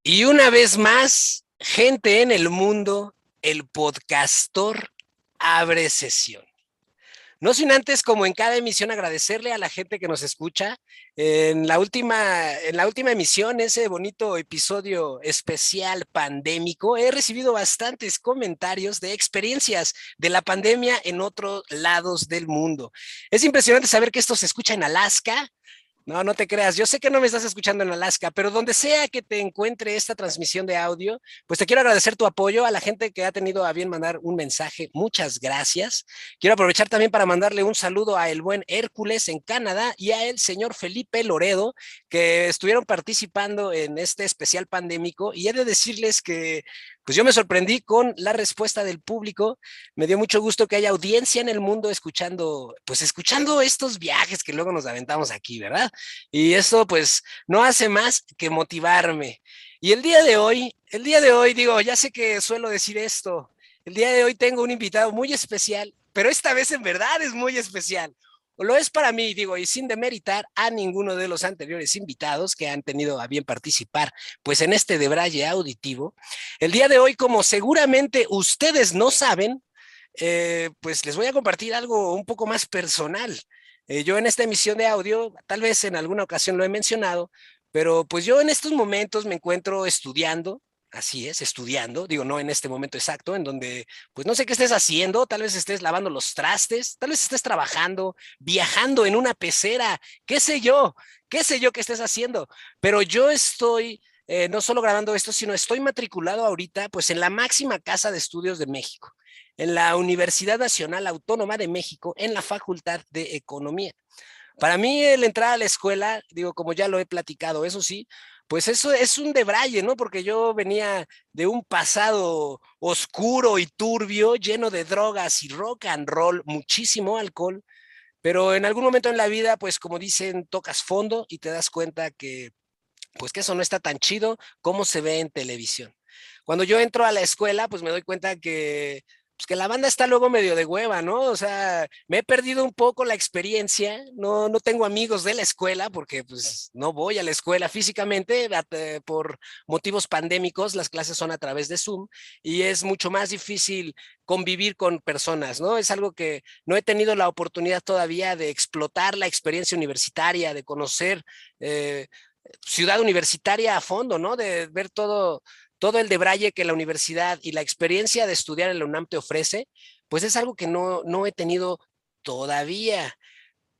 Y una vez más, gente en el mundo, el podcastor abre sesión. No sin antes, como en cada emisión, agradecerle a la gente que nos escucha. En la última emisión, ese bonito episodio especial pandémico, he recibido bastantes comentarios de experiencias de la pandemia en otros lados del mundo. Es impresionante saber que esto se escucha en Alaska. No, no te creas. Yo sé que no me estás escuchando en Alaska, pero donde sea que te encuentre esta transmisión de audio, pues te quiero agradecer tu apoyo a la gente que ha tenido a bien mandar un mensaje. Muchas gracias. Quiero aprovechar también para mandarle un saludo a el buen Hércules en Canadá y a el señor Felipe Loredo, que estuvieron participando en este especial pandémico. Y he de decirles que pues yo me sorprendí con la respuesta del público. Me dio mucho gusto que haya audiencia en el mundo escuchando estos viajes que luego nos aventamos aquí, ¿verdad? Y eso pues no hace más que motivarme. Y el día de hoy digo, ya sé que suelo decir esto, el día de hoy tengo un invitado muy especial, pero esta vez en verdad es muy especial. O lo es para mí, digo, y sin demeritar a ninguno de los anteriores invitados que han tenido a bien participar, pues en este debraye auditivo. El día de hoy, como seguramente ustedes no saben, pues les voy a compartir algo un poco más personal. Yo en esta emisión de audio, tal vez en alguna ocasión lo he mencionado, pero pues yo en estos momentos me encuentro estudiando, así es, estudiando, digo, no en este momento exacto, en donde pues no sé qué estés haciendo, tal vez estés lavando los trastes, tal vez estés trabajando, viajando en una pecera, qué sé yo que estés haciendo, pero yo estoy no solo grabando esto, sino estoy matriculado ahorita pues en la máxima casa de estudios de México, en la Universidad Nacional Autónoma de México, en la Facultad de Economía. Para mí, el entrar a la escuela, digo, como ya lo he platicado, eso sí, pues eso es un debraye, ¿no? Porque yo venía de un pasado oscuro y turbio, lleno de drogas y rock and roll, muchísimo alcohol, pero en algún momento en la vida, pues como dicen, tocas fondo y te das cuenta pues que eso no está tan chido como se ve en televisión. Cuando yo entro a la escuela, pues me doy cuenta que la banda está luego medio de hueva, ¿no? O sea, me he perdido un poco la experiencia, no tengo amigos de la escuela porque pues no voy a la escuela físicamente por motivos pandémicos, las clases son a través de Zoom y es mucho más difícil convivir con personas, ¿no? Es algo que no he tenido la oportunidad todavía de explotar la experiencia universitaria, de conocer ciudad universitaria a fondo, ¿no? De ver todo el debraye que la universidad y la experiencia de estudiar en la UNAM te ofrece, pues es algo que no he tenido todavía,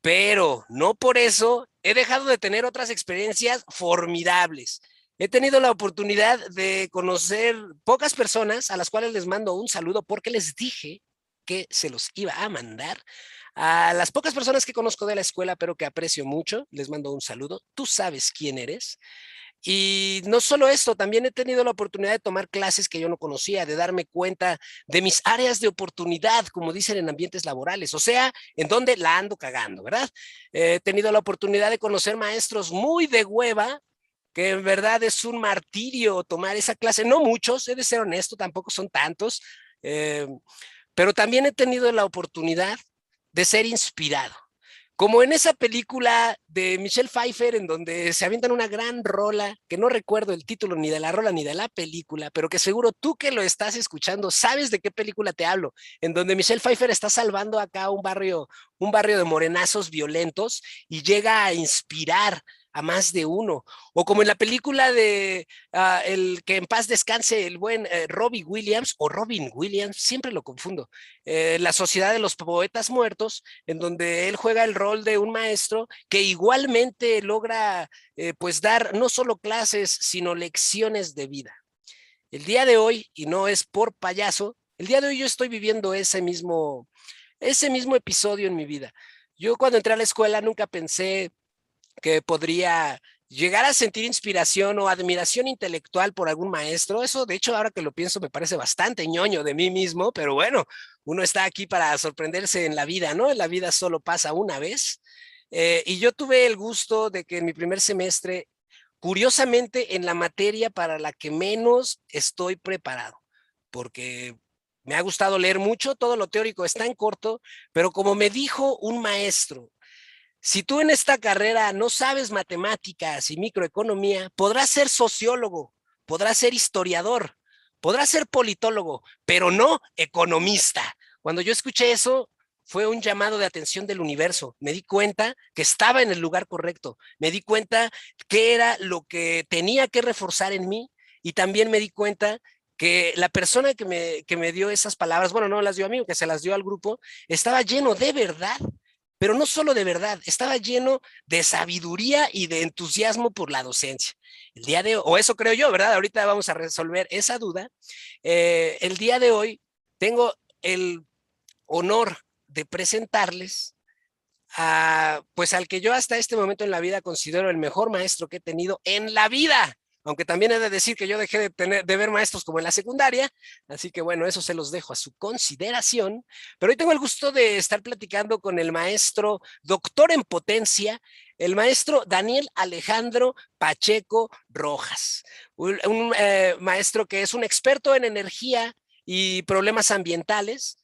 pero no por eso he dejado de tener otras experiencias formidables. He tenido la oportunidad de conocer pocas personas a las cuales les mando un saludo porque les dije que se los iba a mandar. A las pocas personas que conozco de la escuela, pero que aprecio mucho, les mando un saludo. Tú sabes quién eres. Y no solo esto, también he tenido la oportunidad de tomar clases que yo no conocía, de darme cuenta de mis áreas de oportunidad, como dicen en ambientes laborales, o sea, en donde la ando cagando, ¿verdad? He tenido la oportunidad de conocer maestros muy de hueva, que en verdad es un martirio tomar esa clase. No muchos, he de ser honesto, tampoco son tantos, eh, pero también he tenido la oportunidad de ser inspirado. Como en esa película de Michelle Pfeiffer, en donde se avientan una gran rola, que no recuerdo el título ni de la rola ni de la película, pero que seguro tú que lo estás escuchando sabes de qué película te hablo, en donde Michelle Pfeiffer está salvando acá un barrio de morenazos violentos y llega a inspirar a más de uno. O como en la película de el que en paz descanse el buen Robbie Williams o Robin Williams, siempre lo confundo, La Sociedad de los Poetas Muertos, en donde él juega el rol de un maestro que igualmente logra pues dar no solo clases, sino lecciones de vida. El día de hoy, y no es por payaso, el día de hoy yo estoy viviendo ese mismo episodio en mi vida. Yo cuando entré a la escuela nunca pensé que podría llegar a sentir inspiración o admiración intelectual por algún maestro. Eso, de hecho, ahora que lo pienso, me parece bastante ñoño de mí mismo, pero bueno, uno está aquí para sorprenderse en la vida, ¿no? La vida solo pasa una vez. Y yo tuve el gusto de que en mi primer semestre, curiosamente, en la materia para la que menos estoy preparado, porque me ha gustado leer mucho, todo lo teórico está en corto, pero como me dijo un maestro, si tú en esta carrera no sabes matemáticas y microeconomía, podrás ser sociólogo, podrá ser historiador, podrá ser politólogo, pero no economista. Cuando yo escuché eso, fue un llamado de atención del universo. Me di cuenta que estaba en el lugar correcto. Me di cuenta qué era lo que tenía que reforzar en mí y también me di cuenta que la persona que me dio esas palabras, bueno, no las dio a mí, que se las dio al grupo, estaba lleno de verdad, pero no solo de verdad, estaba lleno de sabiduría y de entusiasmo por la docencia. El día de hoy, o eso creo yo, ¿verdad? Ahorita vamos a resolver esa duda. El día de hoy tengo el honor de presentarles pues al que yo hasta este momento en la vida considero el mejor maestro que he tenido en la vida, aunque también he de decir que yo dejé de ver maestros como en la secundaria, así que bueno, eso se los dejo a su consideración, pero hoy tengo el gusto de estar platicando con el maestro doctor en potencia, el maestro Daniel Alejandro Pacheco Rojas, un maestro que es un experto en energía y problemas ambientales,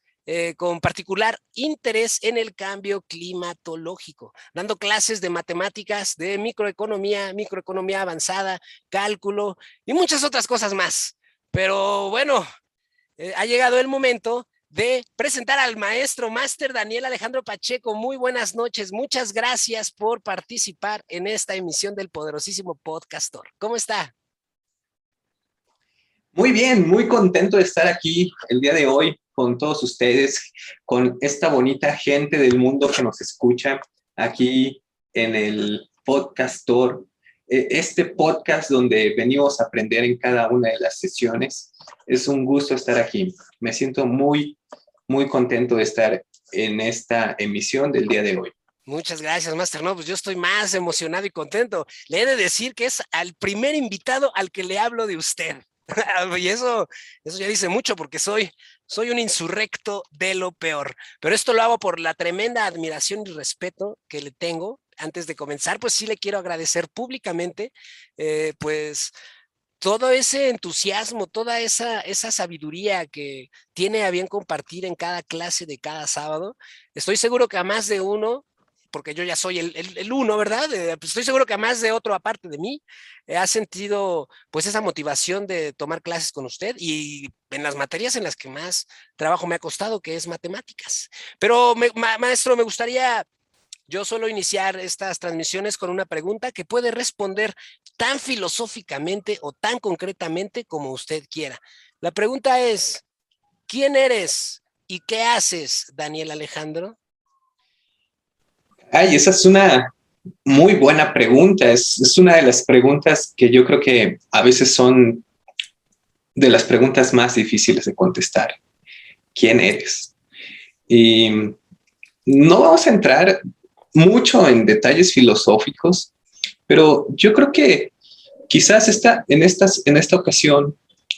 con particular interés en el cambio climatológico, dando clases de matemáticas, de microeconomía avanzada, cálculo y muchas otras cosas más. Pero bueno, ha llegado el momento de presentar al maestro máster Daniel Alejandro Pacheco. Muy buenas noches, muchas gracias por participar en esta emisión del poderosísimo Podcastor. ¿Cómo está? Muy bien, muy contento de estar aquí el día de hoy con todos ustedes, con esta bonita gente del mundo que nos escucha aquí en el Podcastor, este podcast donde venimos a aprender en cada una de las sesiones. Es un gusto estar aquí. Me siento muy, muy contento de estar en esta emisión del día de hoy. Muchas gracias, Master. No, pues yo estoy más emocionado y contento. Le he de decir que es al primer invitado al que le hablo de usted. Y eso ya dice mucho porque soy un insurrecto de lo peor. Pero esto lo hago por la tremenda admiración y respeto que le tengo. Antes de comenzar, pues sí le quiero agradecer públicamente, pues todo ese entusiasmo, toda esa sabiduría que tiene a bien compartir en cada clase de cada sábado. Estoy seguro que a más de uno, porque yo ya soy el uno, ¿verdad? Pues estoy seguro que a más de otro aparte de mí, ha sentido pues esa motivación de tomar clases con usted y en las materias en las que más trabajo me ha costado, que es matemáticas. Pero maestro, me gustaría yo suelo iniciar estas transmisiones con una pregunta que puede responder tan filosóficamente o tan concretamente como usted quiera. La pregunta es, ¿quién eres y qué haces, Daniel Alejandro? Ay, esa es una muy buena pregunta. Es una de las preguntas que yo creo que a veces son de las preguntas más difíciles de contestar. ¿Quién eres? Y no vamos a entrar mucho en detalles filosóficos, pero yo creo que quizás en esta ocasión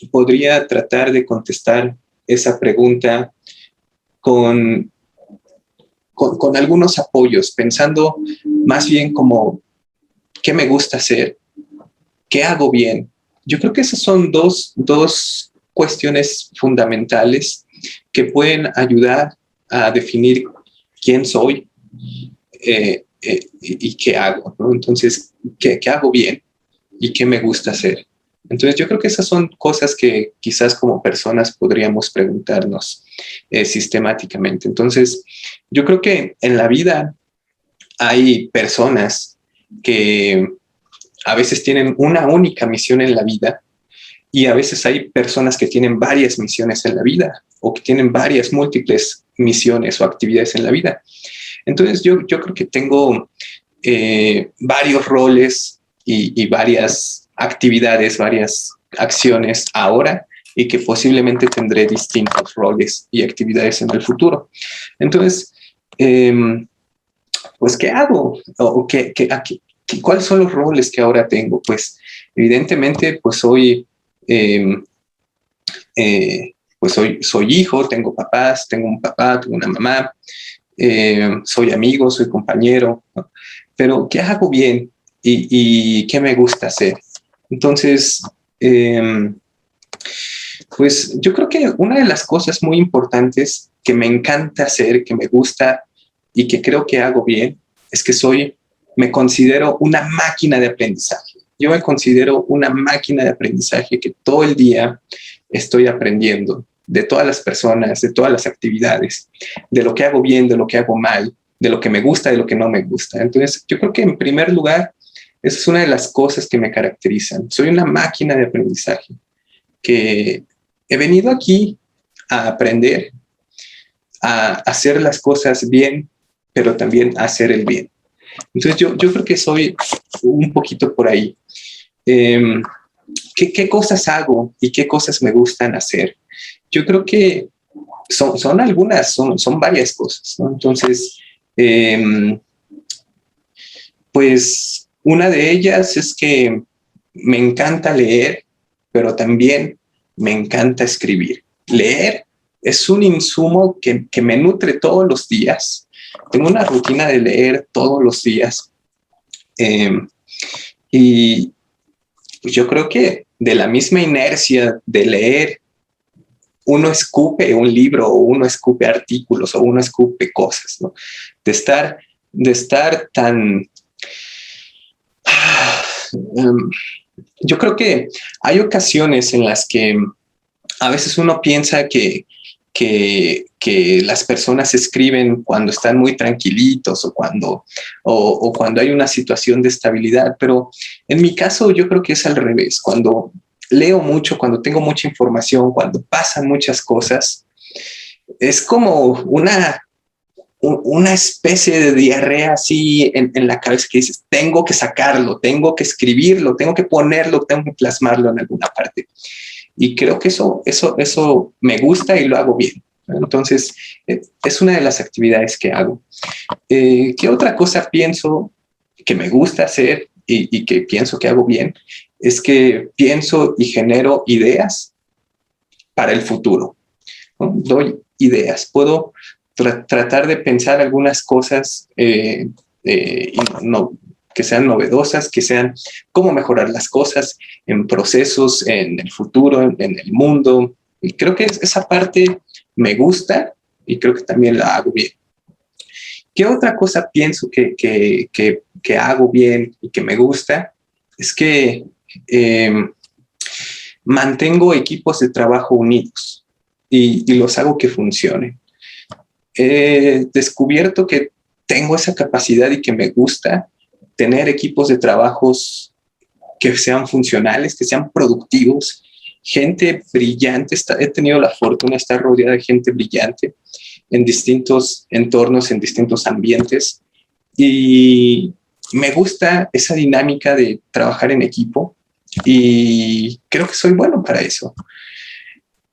podría tratar de contestar esa pregunta con, con algunos apoyos, pensando más bien como qué me gusta hacer, qué hago bien. Yo creo que esas son dos cuestiones fundamentales que pueden ayudar a definir quién soy y qué hago, ¿no? Entonces, ¿qué hago bien y qué me gusta hacer? Entonces, yo creo que esas son cosas que quizás como personas podríamos preguntarnos sistemáticamente. Entonces, yo creo que en la vida hay personas que a veces tienen una única misión en la vida y a veces hay personas que tienen varias misiones en la vida o que tienen varias múltiples misiones o actividades en la vida. Entonces yo creo que tengo varios roles y varias actividades, varias acciones ahora y que posiblemente tendré distintos roles y actividades en el futuro. Entonces, pues, ¿qué hago? ¿O cuáles son los roles que ahora tengo? Pues, evidentemente, pues soy hijo, tengo papás, tengo un papá, tengo una mamá, soy amigo, soy compañero, ¿no? Pero ¿qué hago bien y qué me gusta hacer? Entonces, pues yo creo que una de las cosas muy importantes que me encanta hacer, que me gusta y que creo que hago bien, es que me considero una máquina de aprendizaje. yo me considero una máquina de aprendizaje que todo el día estoy aprendiendo de todas las personas, de todas las actividades, de lo que hago bien, de lo que hago mal, de lo que me gusta, de lo que no me gusta. Entonces, yo creo que en primer lugar, esa es una de las cosas que me caracterizan. Soy una máquina de aprendizaje que he venido aquí a aprender, a hacer las cosas bien, pero también a hacer el bien. Entonces, yo creo que soy un poquito por ahí. ¿Qué cosas hago y qué cosas me gustan hacer? Yo creo que son algunas, son varias cosas, ¿no? Entonces, pues una de ellas es que me encanta leer, pero también me encanta escribir. Leer es un insumo que me nutre todos los días. Tengo una rutina de leer todos los días. Y pues yo creo que de la misma inercia de leer, uno escupe un libro o uno escupe artículos o uno escupe cosas, ¿no? De estar tan... Yo creo que hay ocasiones en las que a veces uno piensa que las personas escriben cuando están muy tranquilitos o cuando hay una situación de estabilidad, pero en mi caso yo creo que es al revés. Cuando leo mucho, cuando tengo mucha información, cuando pasan muchas cosas, es como una especie de diarrea así en la cabeza que dices, tengo que sacarlo, tengo que escribirlo, tengo que ponerlo, tengo que plasmarlo en alguna parte. Y creo que eso me gusta y lo hago bien. Entonces, es una de las actividades que hago. ¿Qué otra cosa pienso que me gusta hacer y que pienso que hago bien? Es que pienso y genero ideas para el futuro, ¿no? Doy ideas, puedo tratar de pensar algunas cosas que sean novedosas, que sean cómo mejorar las cosas en procesos, en el futuro, en el mundo. Y creo que esa parte me gusta y creo que también la hago bien. ¿Qué otra cosa pienso que hago bien y que me gusta? Es que mantengo equipos de trabajo unidos y los hago que funcionen. He descubierto que tengo esa capacidad y que me gusta tener equipos de trabajos que sean funcionales, que sean productivos, gente brillante. He tenido la fortuna de estar rodeada de gente brillante en distintos entornos, en distintos ambientes, y me gusta esa dinámica de trabajar en equipo y creo que soy bueno para eso.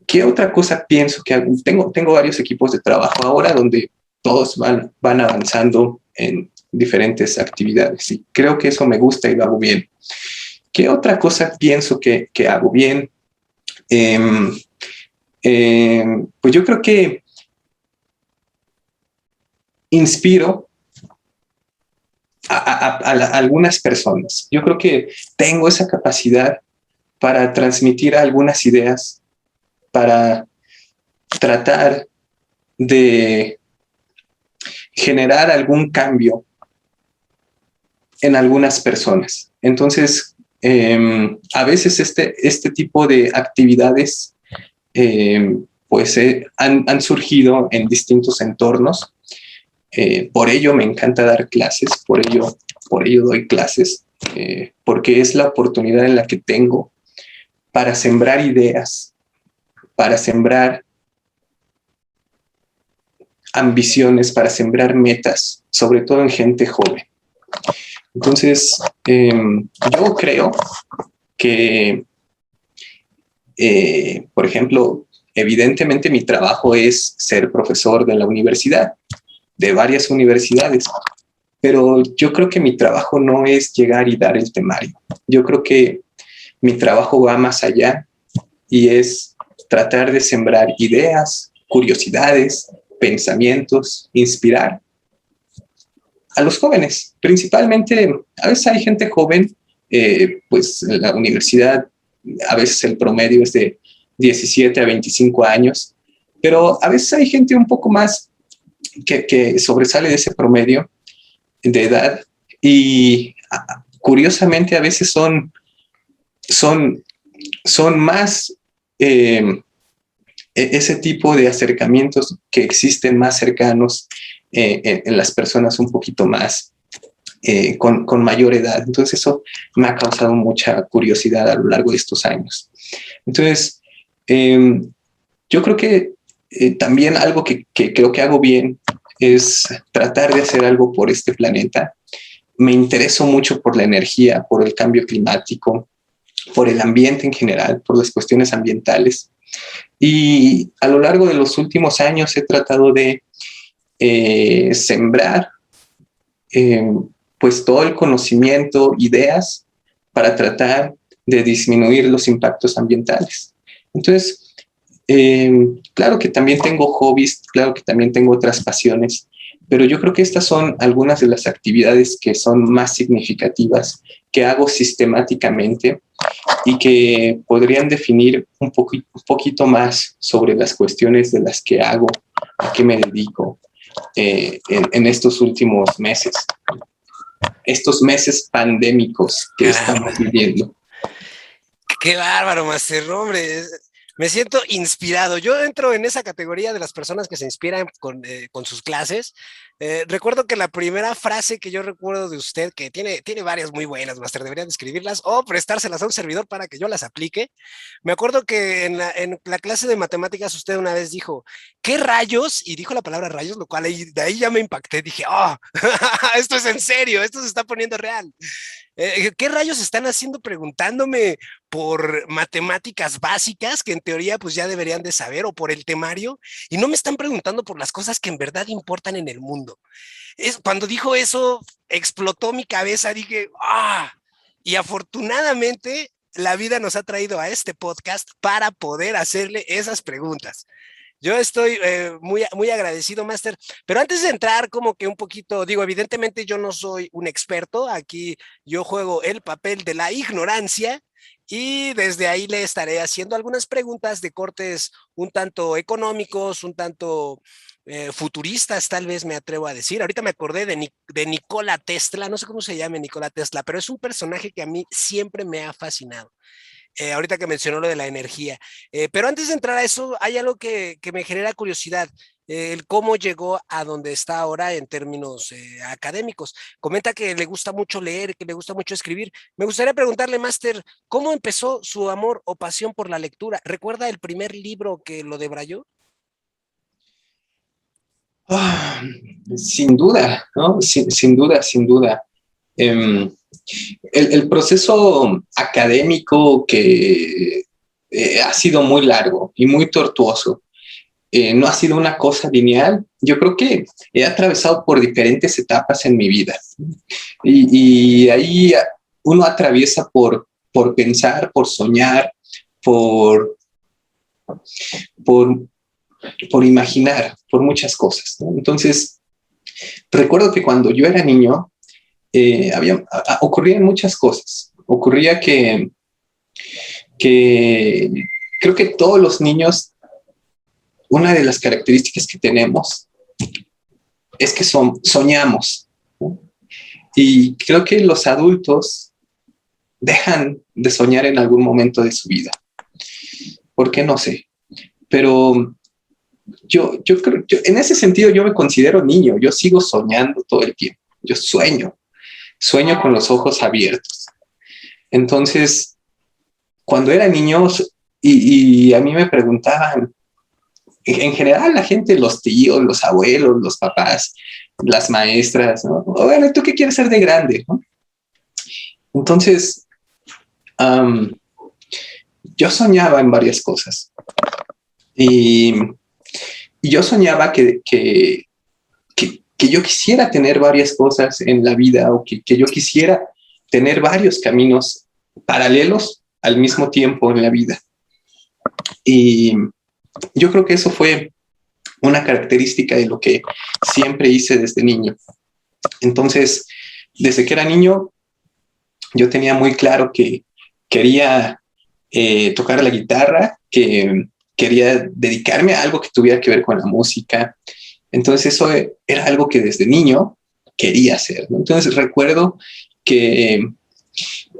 ¿Qué otra cosa pienso que hago? Tengo varios equipos de trabajo ahora donde todos van avanzando en diferentes actividades y creo que eso me gusta y lo hago bien. ¿Qué otra cosa pienso que hago bien? Pues yo creo que inspiro a algunas personas. Yo creo que tengo esa capacidad para transmitir algunas ideas, para tratar de generar algún cambio en algunas personas. Entonces, a veces este tipo de actividades pues han surgido en distintos entornos. Por ello me encanta dar clases, por ello doy clases, porque es la oportunidad en la que tengo para sembrar ideas, para sembrar ambiciones, para sembrar metas, sobre todo en gente joven. Entonces, yo creo que, por ejemplo, evidentemente mi trabajo es ser profesor de la universidad, de varias universidades, pero yo creo que mi trabajo no es llegar y dar el temario. Yo creo que mi trabajo va más allá y es tratar de sembrar ideas, curiosidades, pensamientos, inspirar a los jóvenes. Principalmente, a veces hay gente joven, pues en la universidad, a veces el promedio es de 17 a 25 años, pero a veces hay gente un poco más que sobresale de ese promedio de edad y curiosamente a veces son más ese tipo de acercamientos que existen más cercanos en las personas un poquito más con mayor edad. Entonces eso me ha causado mucha curiosidad a lo largo de estos años. Entonces, yo creo que también algo que creo que hago bien es tratar de hacer algo por este planeta. Me intereso mucho por la energía, por el cambio climático, por el ambiente en general, por las cuestiones ambientales. Y a lo largo de los últimos años he tratado de sembrar pues todo el conocimiento, ideas para tratar de disminuir los impactos ambientales. Entonces, claro que también tengo hobbies, claro que también tengo otras pasiones, pero yo creo que estas son algunas de las actividades que son más significativas, que hago sistemáticamente y que podrían definir un poquito más sobre las cuestiones de las que hago, a qué me dedico en estos últimos meses, estos meses pandémicos que estamos viviendo. Qué bárbaro, Master, hombre. Me siento inspirado. Yo entro en esa categoría de las personas que se inspiran con sus clases. Recuerdo que la primera frase que yo recuerdo de usted, que tiene varias muy buenas, Master, debería de escribirlas o prestárselas a un servidor para que yo las aplique. Me acuerdo que en la clase de matemáticas usted una vez dijo, ¿qué rayos? Y dijo la palabra rayos, lo cual de ahí ya me impacté. Dije, oh, esto es en serio, esto se está poniendo real. ¿Qué rayos están haciendo preguntándome por matemáticas básicas que en teoría pues ya deberían de saber o por el temario? Y no me están preguntando por las cosas que en verdad importan en el mundo. Cuando dijo eso, explotó mi cabeza, dije, ¡ah! Y afortunadamente la vida nos ha traído a este podcast para poder hacerle esas preguntas. Yo estoy muy agradecido, Master. Pero antes de entrar como que un poquito, digo, evidentemente yo no soy un experto. Aquí yo juego el papel de la ignorancia y desde ahí le estaré haciendo algunas preguntas de cortes un tanto económicos, un tanto futuristas, tal vez me atrevo a decir. Ahorita me acordé de Nikola Tesla, no sé cómo se llama Nikola Tesla, pero es un personaje que a mí siempre me ha fascinado. Ahorita que mencionó lo de la energía. Pero antes de entrar a eso, hay algo que me genera curiosidad, el cómo llegó a donde está ahora en términos académicos. Comenta que le gusta mucho leer, que le gusta mucho escribir. Me gustaría preguntarle, Máster, ¿cómo empezó su amor o pasión por la lectura? ¿Recuerda el primer libro que lo debrayó? Ah, sin duda, ¿no? Sin duda, sin duda. El proceso académico que ha sido muy largo y muy tortuoso, no ha sido una cosa lineal. Yo creo que he atravesado por diferentes etapas en mi vida y ahí uno atraviesa por pensar, por soñar, por, por, por imaginar, por muchas cosas, ¿no? Entonces, recuerdo que cuando yo era niño, ocurrían muchas cosas. Ocurría que creo que todos los niños, una de las características que tenemos es que soñamos, ¿no? Y creo que los adultos dejan de soñar en algún momento de su vida. ¿Por qué? No sé. Pero yo creo, en ese sentido yo me considero niño. Yo sigo soñando todo el tiempo. Yo sueño con los ojos abiertos. Entonces, cuando era niño y a mí me preguntaban, en general la gente, los tíos, los abuelos, los papás, las maestras, ¿no? Bueno, ¿tú qué quieres ser de grande? ¿No? Entonces, yo soñaba en varias cosas y yo soñaba que yo quisiera tener varias cosas en la vida o que yo quisiera tener varios caminos paralelos al mismo tiempo en la vida. Y yo creo que eso fue una característica de lo que siempre hice desde niño. Entonces, desde que era niño, yo tenía muy claro que quería tocar la guitarra, que quería dedicarme a algo que tuviera que ver con la música. Entonces, eso era algo que desde niño quería hacer, ¿no? Entonces, recuerdo que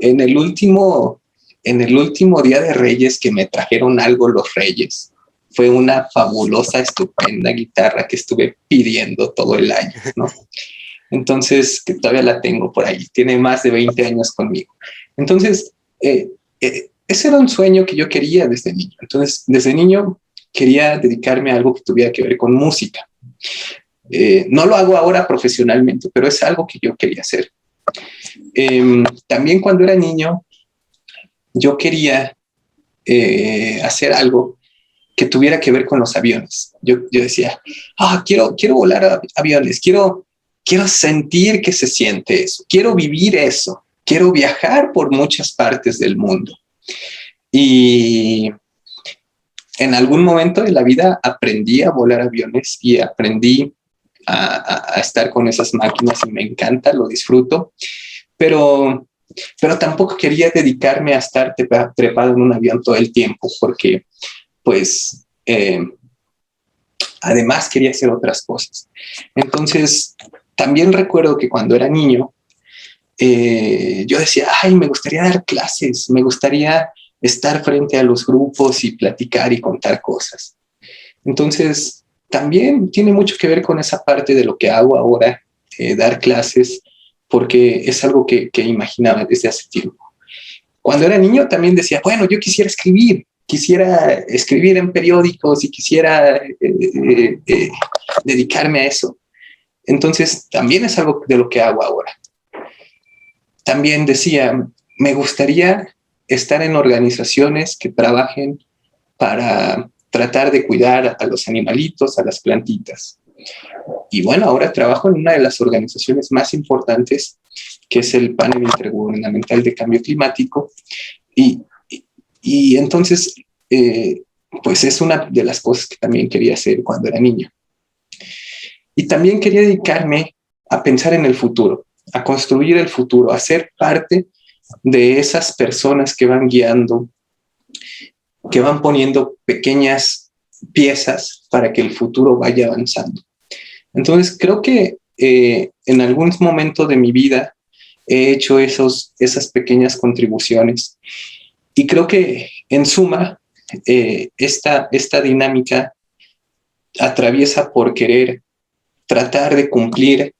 En el último, en el último Día de Reyes que me trajeron algo los Reyes, fue una fabulosa, estupenda guitarra que estuve pidiendo todo el año, ¿no? Entonces, que todavía la tengo por ahí, tiene más de 20 años conmigo. Entonces, ese era un sueño que yo quería desde niño. Entonces, desde niño quería dedicarme a algo que tuviera que ver con música. No lo hago ahora profesionalmente, pero es algo que yo quería hacer. También cuando era niño, yo quería hacer algo que tuviera que ver con los aviones. Yo decía, quiero volar aviones, quiero sentir que se siente eso, quiero vivir eso, quiero viajar por muchas partes del mundo. Y en algún momento de la vida aprendí a volar aviones y aprendí a estar con esas máquinas y me encanta, lo disfruto, pero tampoco quería dedicarme a estar trepado en un avión todo el tiempo porque pues además quería hacer otras cosas. Entonces también recuerdo que cuando era niño yo decía, me gustaría dar clases, me gustaría estar frente a los grupos y platicar y contar cosas. Entonces, también tiene mucho que ver con esa parte de lo que hago ahora, dar clases, porque es algo que imaginaba desde hace tiempo. Cuando era niño también decía, bueno, yo quisiera escribir en periódicos y quisiera dedicarme a eso. Entonces, también es algo de lo que hago ahora. También decía, me gustaría estar en organizaciones que trabajen para tratar de cuidar a los animalitos, a las plantitas. Y bueno, ahora trabajo en una de las organizaciones más importantes, que es el Panel Intergubernamental de Cambio Climático. Y entonces, pues es una de las cosas que también quería hacer cuando era niño. Y también quería dedicarme a pensar en el futuro, a construir el futuro, a ser parte de esas personas que van guiando, que van poniendo pequeñas piezas para que el futuro vaya avanzando. Entonces, creo que en algún momento de mi vida he hecho esas pequeñas contribuciones y creo que en suma esta dinámica atraviesa por querer tratar de cumplir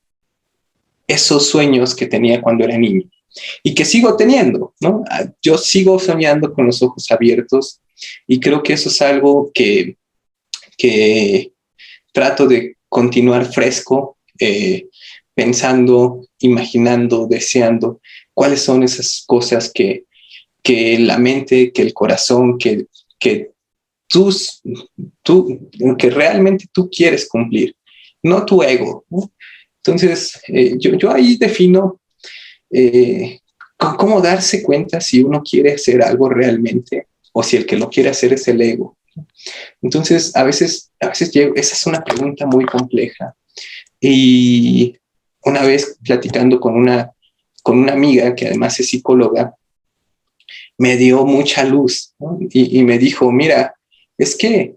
esos sueños que tenía cuando era niño y que sigo teniendo, ¿no? Yo sigo soñando con los ojos abiertos y creo que eso es algo que trato de continuar fresco, pensando, imaginando, deseando cuáles son esas cosas que la mente, que el corazón, que realmente tú quieres cumplir, no tu ego, ¿no? Entonces, yo ahí defino cómo darse cuenta si uno quiere hacer algo realmente o si el que lo quiere hacer es el ego. Entonces, a veces esa es una pregunta muy compleja. Y una vez platicando con una amiga que además es psicóloga, me dio mucha luz, ¿no? Y me dijo, mira, es que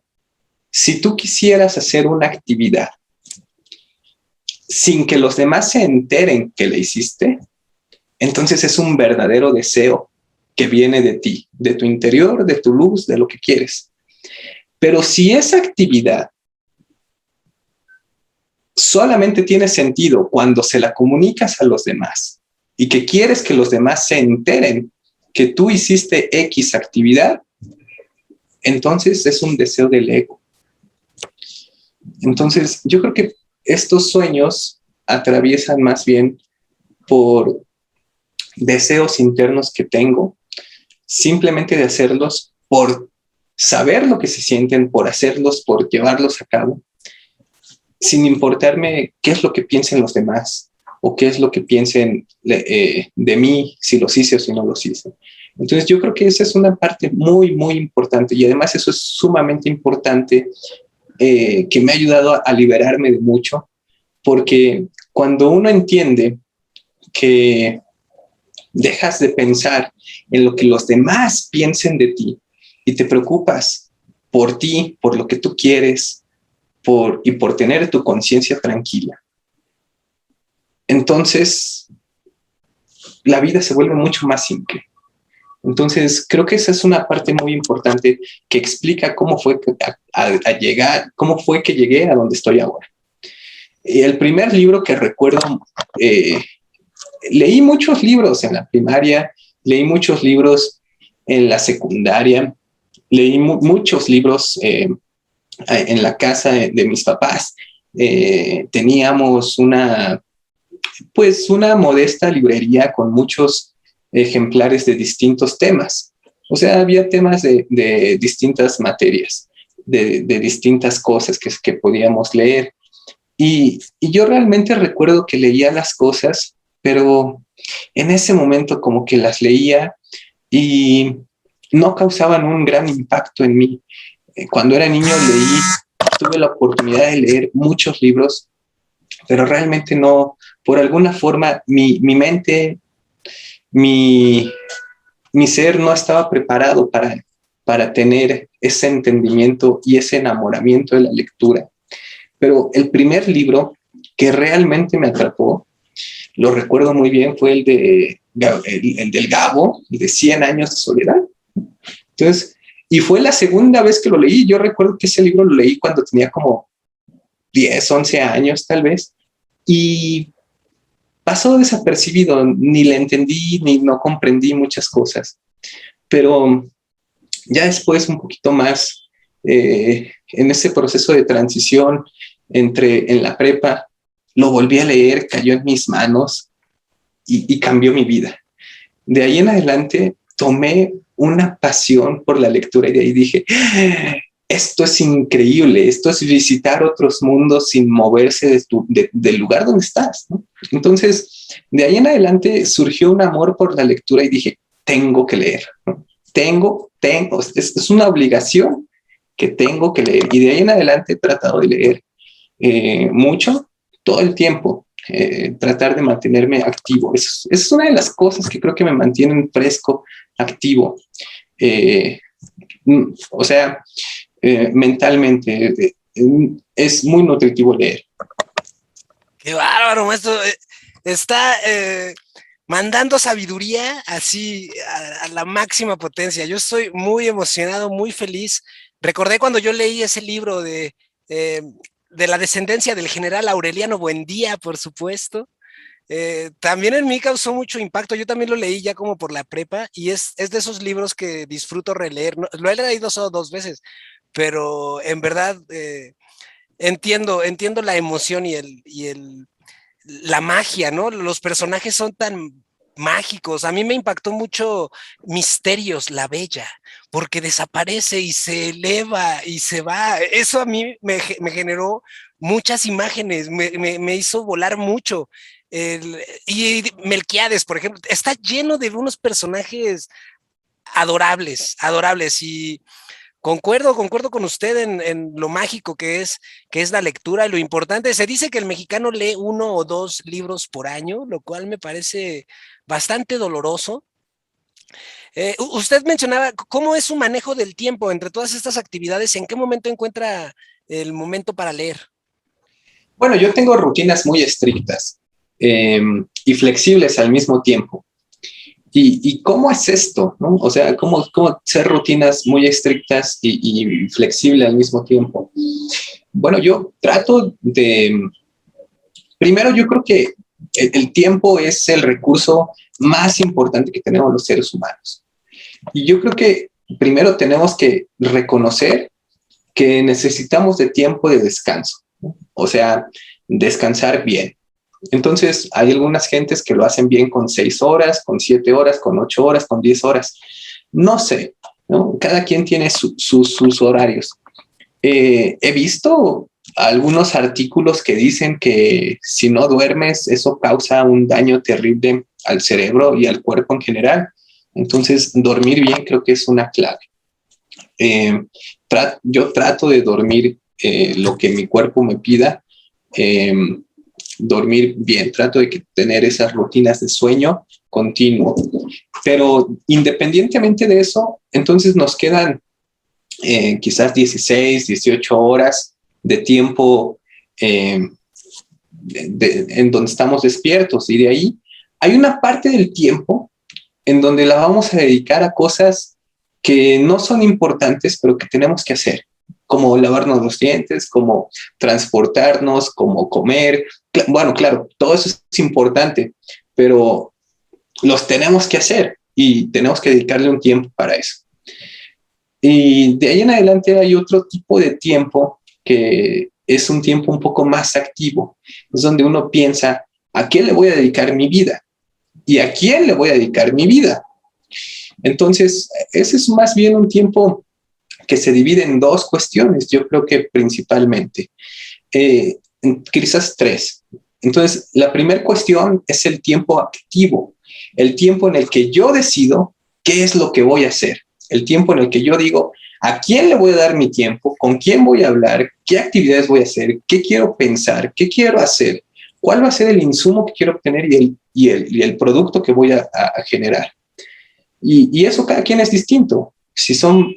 si tú quisieras hacer una actividad sin que los demás se enteren que la hiciste, entonces es un verdadero deseo que viene de ti, de tu interior, de tu luz, de lo que quieres. Pero si esa actividad solamente tiene sentido cuando se la comunicas a los demás y que quieres que los demás se enteren que tú hiciste X actividad, entonces es un deseo del ego. Entonces, yo creo que estos sueños atraviesan más bien por deseos internos que tengo, simplemente de hacerlos por saber lo que se sienten, por hacerlos, por llevarlos a cabo, sin importarme qué es lo que piensen los demás o qué es lo que piensen de mí, si los hice o si no los hice. Entonces yo creo que esa es una parte muy, muy importante y además eso es sumamente importante que me ha ayudado a liberarme de mucho, porque cuando uno entiende que dejas de pensar en lo que los demás piensen de ti y te preocupas por ti, por lo que tú quieres, y por tener tu conciencia tranquila, entonces la vida se vuelve mucho más simple. Entonces, creo que esa es una parte muy importante que explica cómo fue cómo fue que llegué a donde estoy ahora. El primer libro que recuerdo, leí muchos libros en la primaria, leí muchos libros en la secundaria, leí muchos libros en la casa de mis papás. Teníamos pues una modesta librería con muchos ejemplares de distintos temas. O sea, había temas de distintas materias, de distintas cosas que podíamos leer. Y yo realmente recuerdo que leía las cosas, pero en ese momento como que las leía y no causaban un gran impacto en mí. Cuando era niño tuve la oportunidad de leer muchos libros, pero realmente no, por alguna forma, mi mente, mi, mi ser no estaba preparado para tener ese entendimiento y ese enamoramiento de la lectura. Pero el primer libro que realmente me atrapó, lo recuerdo muy bien, fue el del Gabo, el de 100 años de soledad. Entonces, y fue la segunda vez que lo leí. Yo recuerdo que ese libro lo leí cuando tenía como 10, 11 años tal vez, y pasó desapercibido, ni le entendí, ni no comprendí muchas cosas. Pero ya después, un poquito más, en ese proceso de transición en la prepa, lo volví a leer, cayó en mis manos y cambió mi vida. De ahí en adelante tomé una pasión por la lectura y de ahí dije, esto es increíble, esto es visitar otros mundos sin moverse del lugar donde estás, ¿no? Entonces, de ahí en adelante surgió un amor por la lectura y dije, tengo que leer, ¿no? Es una obligación que tengo que leer. Y de ahí en adelante he tratado de leer mucho, todo el tiempo, tratar de mantenerme activo. Es una de las cosas que creo que me mantienen fresco, activo. O sea, mentalmente, es muy nutritivo leer. Qué bárbaro, maestro. Está mandando sabiduría así a la máxima potencia. Yo estoy muy emocionado, muy feliz. Recordé cuando yo leí ese libro de la descendencia del general Aureliano Buendía, por supuesto. También en mí causó mucho impacto. Yo también lo leí ya como por la prepa y es de esos libros que disfruto releer. No, lo he leído solo 2 veces, pero en verdad entiendo la emoción la magia, ¿no? Los personajes son tan mágicos. A mí me impactó mucho Misterios, la Bella, porque desaparece y se eleva y se va. Eso a mí me generó muchas imágenes, me hizo volar mucho. Y Melquiades, por ejemplo, está lleno de unos personajes adorables y concuerdo con usted en lo mágico que es la lectura y lo importante. Se dice que el mexicano lee 1 o 2 libros por año, lo cual me parece bastante doloroso. Usted mencionaba cómo es su manejo del tiempo entre todas estas actividades, ¿en qué momento encuentra el momento para leer? Bueno, yo tengo rutinas muy estrictas y flexibles al mismo tiempo. ¿Y cómo es esto? ¿No? O sea, ¿cómo ser rutinas muy estrictas y flexibles al mismo tiempo? Bueno, yo trato primero yo creo que el tiempo es el recurso más importante que tenemos los seres humanos. Y yo creo que primero tenemos que reconocer que necesitamos de tiempo de descanso, ¿no? O sea, descansar bien. Entonces, hay algunas gentes que lo hacen bien con 6 horas, con 7 horas, con 8 horas, con 10 horas. No sé, ¿no? Cada quien tiene sus horarios. He visto algunos artículos que dicen que si no duermes, eso causa un daño terrible al cerebro y al cuerpo en general. Entonces, dormir bien creo que es una clave. Yo trato de dormir lo que mi cuerpo me pida. Dormir bien, trato de tener esas rutinas de sueño continuo, pero independientemente de eso, entonces nos quedan quizás 16, 18 horas de tiempo en donde estamos despiertos y de ahí hay una parte del tiempo en donde la vamos a dedicar a cosas que no son importantes, pero que tenemos que hacer, como lavarnos los dientes, como transportarnos, como comer. Bueno, claro, todo eso es importante, pero los tenemos que hacer y tenemos que dedicarle un tiempo para eso. Y de ahí en adelante hay otro tipo de tiempo que es un tiempo un poco más activo. Es donde uno piensa, ¿a qué le voy a dedicar mi vida? ¿Y a quién le voy a dedicar mi vida? Entonces, ese es más bien un tiempo que se divide en dos cuestiones, yo creo que principalmente, quizás tres. Entonces, la primera cuestión es el tiempo activo, el tiempo en el que yo decido qué es lo que voy a hacer, el tiempo en el que yo digo a quién le voy a dar mi tiempo, con quién voy a hablar, qué actividades voy a hacer, qué quiero pensar, qué quiero hacer, cuál va a ser el insumo que quiero obtener y el producto que voy a generar. Y eso cada quien es distinto. Si son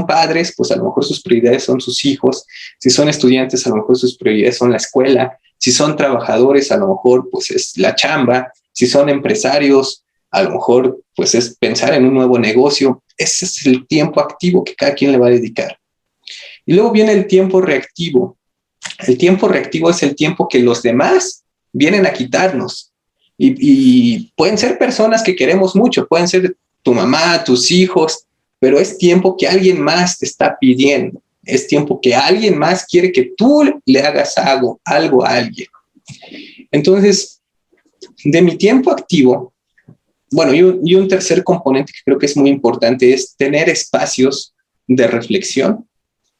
padres, pues a lo mejor sus prioridades son sus hijos. Si son estudiantes, a lo mejor sus prioridades son la escuela. Si son trabajadores, a lo mejor pues es la chamba. Si son empresarios, a lo mejor pues es pensar en un nuevo negocio. Ese es el tiempo activo que cada quien le va a dedicar. Y luego viene el tiempo reactivo. El tiempo reactivo es el tiempo que los demás vienen a quitarnos. Y pueden ser personas que queremos mucho, pueden ser tu mamá, tus hijos, pero es tiempo que alguien más te está pidiendo. Es tiempo que alguien más quiere que tú le hagas algo a alguien. Entonces, de mi tiempo activo, bueno, y un tercer componente que creo que es muy importante es tener espacios de reflexión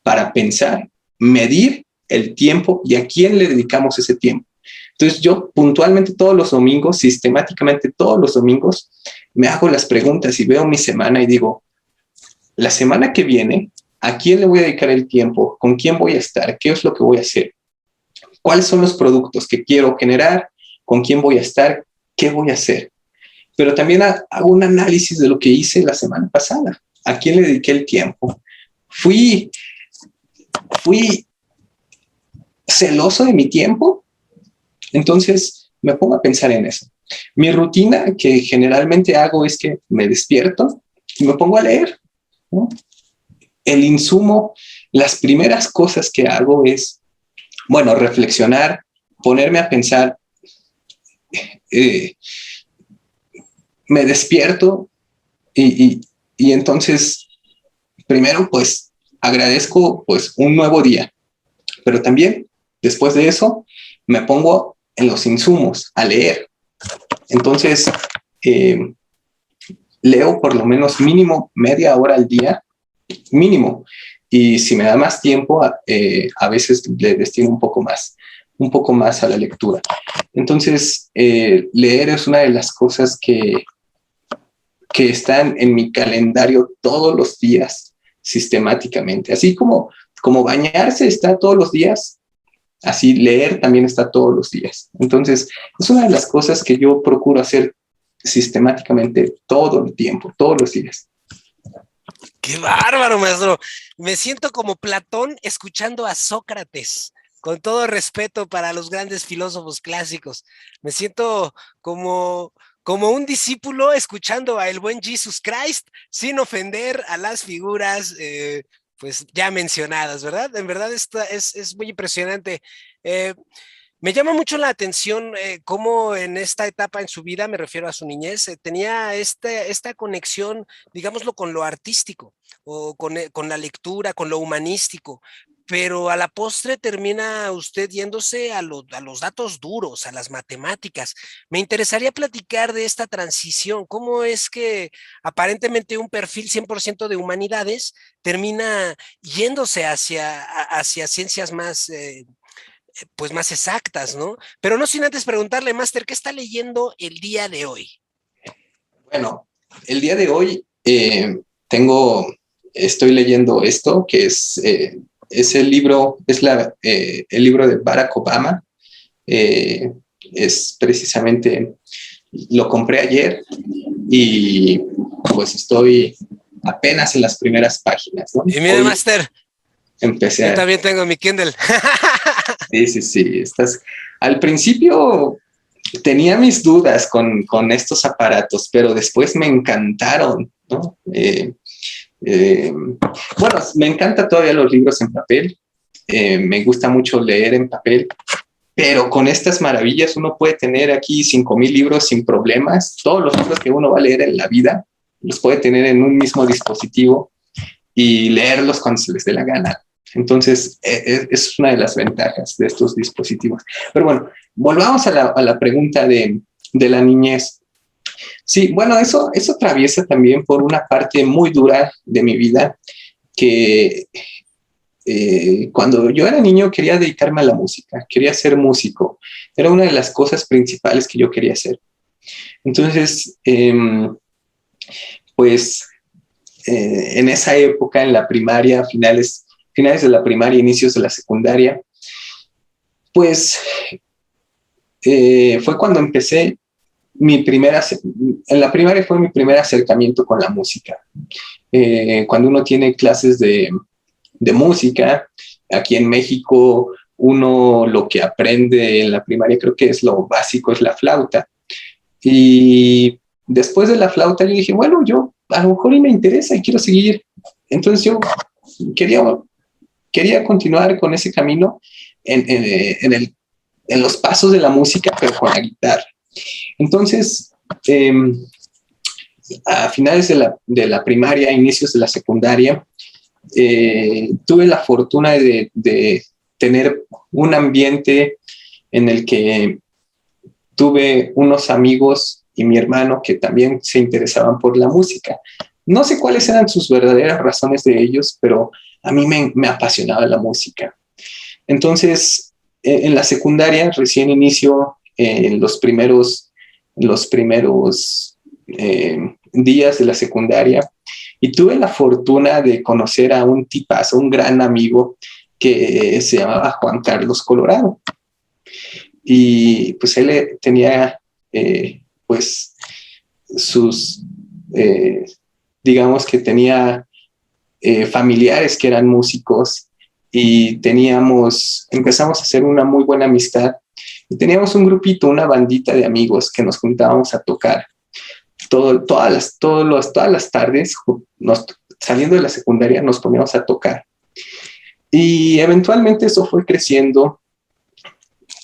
para pensar, medir el tiempo y a quién le dedicamos ese tiempo. Entonces yo puntualmente todos los domingos, sistemáticamente todos los domingos, me hago las preguntas y veo mi semana y digo, la semana que viene, ¿a quién le voy a dedicar el tiempo? ¿Con quién voy a estar? ¿Qué es lo que voy a hacer? ¿Cuáles son los productos que quiero generar? ¿Con quién voy a estar? ¿Qué voy a hacer? Pero también hago un análisis de lo que hice la semana pasada. ¿A quién le dediqué el tiempo? ¿Fui celoso de mi tiempo? Entonces me pongo a pensar en eso. Mi rutina que generalmente hago es que me despierto y me pongo a leer, ¿no? El insumo, las primeras cosas que hago es, bueno, reflexionar, ponerme a pensar, me despierto y entonces, primero, pues, agradezco, pues, un nuevo día, pero también, después de eso, me pongo en los insumos a leer. Entonces, leo por lo menos mínimo media hora al día, mínimo. Y si me da más tiempo, a veces le destino un poco más a la lectura. Entonces, leer es una de las cosas que están en mi calendario todos los días, sistemáticamente. Así como bañarse está todos los días, así leer también está todos los días. Entonces, es una de las cosas que yo procuro hacer sistemáticamente todo el tiempo, todos los días. ¡Qué bárbaro, maestro! Me siento como Platón escuchando a Sócrates, con todo respeto para los grandes filósofos clásicos. Me siento como un discípulo escuchando a el buen Jesus Christ, sin ofender a las figuras pues ya mencionadas, ¿verdad? En verdad esto es muy impresionante. Me llama mucho la atención cómo en esta etapa en su vida, me refiero a su niñez, tenía esta conexión, digámoslo, con lo artístico o con la lectura, con lo humanístico, pero a la postre termina usted yéndose a los datos duros, a las matemáticas. Me interesaría platicar de esta transición, cómo es que aparentemente un perfil 100% de humanidades termina yéndose hacia ciencias más pues más exactas, ¿no? Pero no sin antes preguntarle, Máster, ¿qué está leyendo el día de hoy? Bueno, el día de hoy estoy leyendo esto, que es el libro, el libro de Barack Obama. Es precisamente, lo compré ayer y pues estoy apenas en las primeras páginas, ¿no? Y mire, Hoy Máster, empecé yo a... también tengo mi Kindle. Sí, al principio tenía mis dudas con estos aparatos, pero después me encantaron, ¿no? Bueno, me encantan todavía los libros en papel, me gusta mucho leer en papel, pero con estas maravillas uno puede tener aquí 5,000 libros sin problemas. Todos los libros que uno va a leer en la vida los puede tener en un mismo dispositivo y leerlos cuando se les dé la gana. Entonces, es una de las ventajas de estos dispositivos. Pero bueno, volvamos a la pregunta de la niñez. Sí, bueno, eso atraviesa también por una parte muy dura de mi vida, que cuando yo era niño quería dedicarme a la música, quería ser músico. Era una de las cosas principales que yo quería hacer. Entonces, pues en esa época, en la primaria, finales de la primaria, inicios de la secundaria, pues fue cuando empecé en la primaria fue mi primer acercamiento con la música. Cuando uno tiene clases de música, aquí en México, uno lo que aprende en la primaria, creo que es lo básico, es la flauta. Y después de la flauta yo dije, bueno, yo a lo mejor y me interesa y quiero seguir. Entonces yo quería continuar con ese camino en los pasos de la música, pero con la guitarra. Entonces, a finales de la primaria, inicios de la secundaria, tuve la fortuna de tener un ambiente en el que tuve unos amigos y mi hermano que también se interesaban por la música. No sé cuáles eran sus verdaderas razones de ellos, pero a mí me apasionaba la música. Entonces, en la secundaria recién inicio los primeros días de la secundaria, y tuve la fortuna de conocer a un tipazo, un gran amigo que se llamaba Juan Carlos Colorado. Y pues él tenía pues sus, digamos que tenía familiares que eran músicos, y empezamos a hacer una muy buena amistad, y teníamos un grupito, una bandita de amigos que nos juntábamos a tocar todas las tardes. Saliendo de la secundaria nos poníamos a tocar, y eventualmente eso fue creciendo.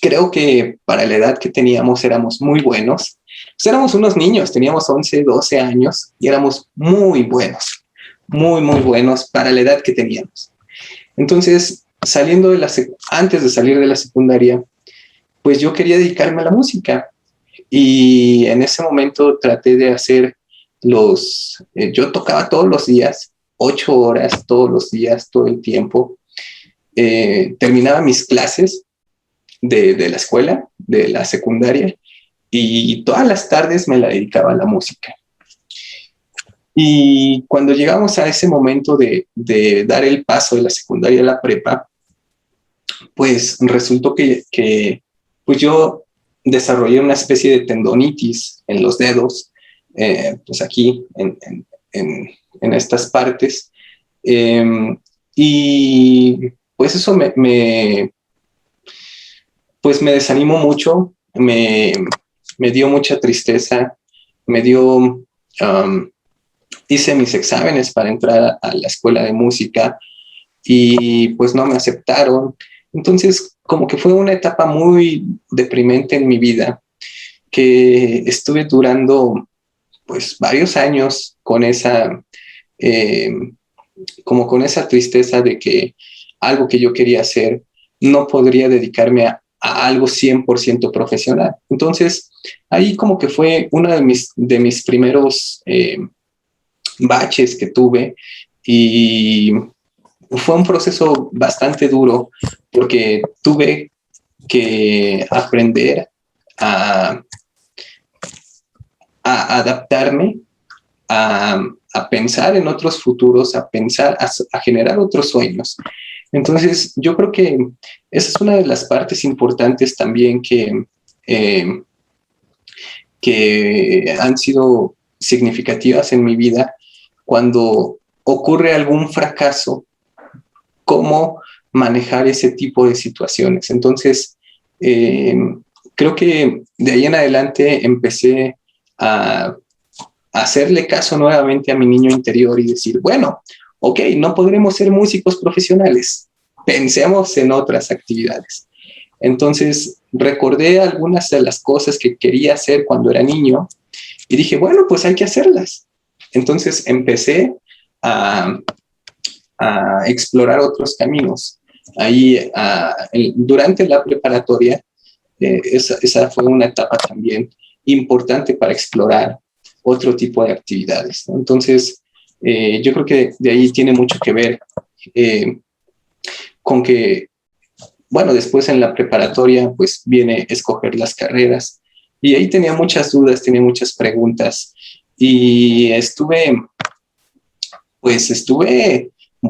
Creo que para la edad que teníamos éramos muy buenos. Pues éramos unos niños, teníamos 11, 12 años y éramos muy buenos, muy, muy buenos para la edad que teníamos. Entonces, antes de salir de la secundaria, pues yo quería dedicarme a la música, y en ese momento traté de hacer yo tocaba todos los días, 8 horas todos los días, todo el tiempo. Terminaba mis clases de la escuela, de la secundaria, y todas las tardes me la dedicaba a la música. Y cuando llegamos a ese momento de dar el paso de la secundaria a la prepa, pues resultó que pues yo desarrollé una especie de tendonitis en los dedos, pues aquí en estas partes, y pues eso pues me desanimó mucho, me dio mucha tristeza, hice mis exámenes para entrar a la escuela de música y pues no me aceptaron. Entonces, como que fue una etapa muy deprimente en mi vida, que estuve durando pues varios años con como con esa tristeza de que algo que yo quería hacer no podría dedicarme a algo 100% profesional. Entonces, ahí como que fue uno de mis primeros baches que tuve, y fue un proceso bastante duro porque tuve que aprender a adaptarme, a pensar en otros futuros, a generar otros sueños. Entonces, yo creo que esa es una de las partes importantes también que han sido significativas en mi vida. Cuando ocurre algún fracaso, cómo manejar ese tipo de situaciones. Entonces, creo que de ahí en adelante empecé a hacerle caso nuevamente a mi niño interior y decir, bueno, ok, no podremos ser músicos profesionales, pensemos en otras actividades. Entonces recordé algunas de las cosas que quería hacer cuando era niño y dije, bueno, pues hay que hacerlas. Entonces empecé a, a explorar otros caminos. Ahí, durante la preparatoria, esa fue una etapa también importante para explorar otro tipo de actividades, ¿no? Entonces, yo creo que de ahí tiene mucho que ver eh, con que, bueno, después en la preparatoria, pues viene escoger las carreras. Y ahí tenía muchas dudas, tenía muchas preguntas. Y estuve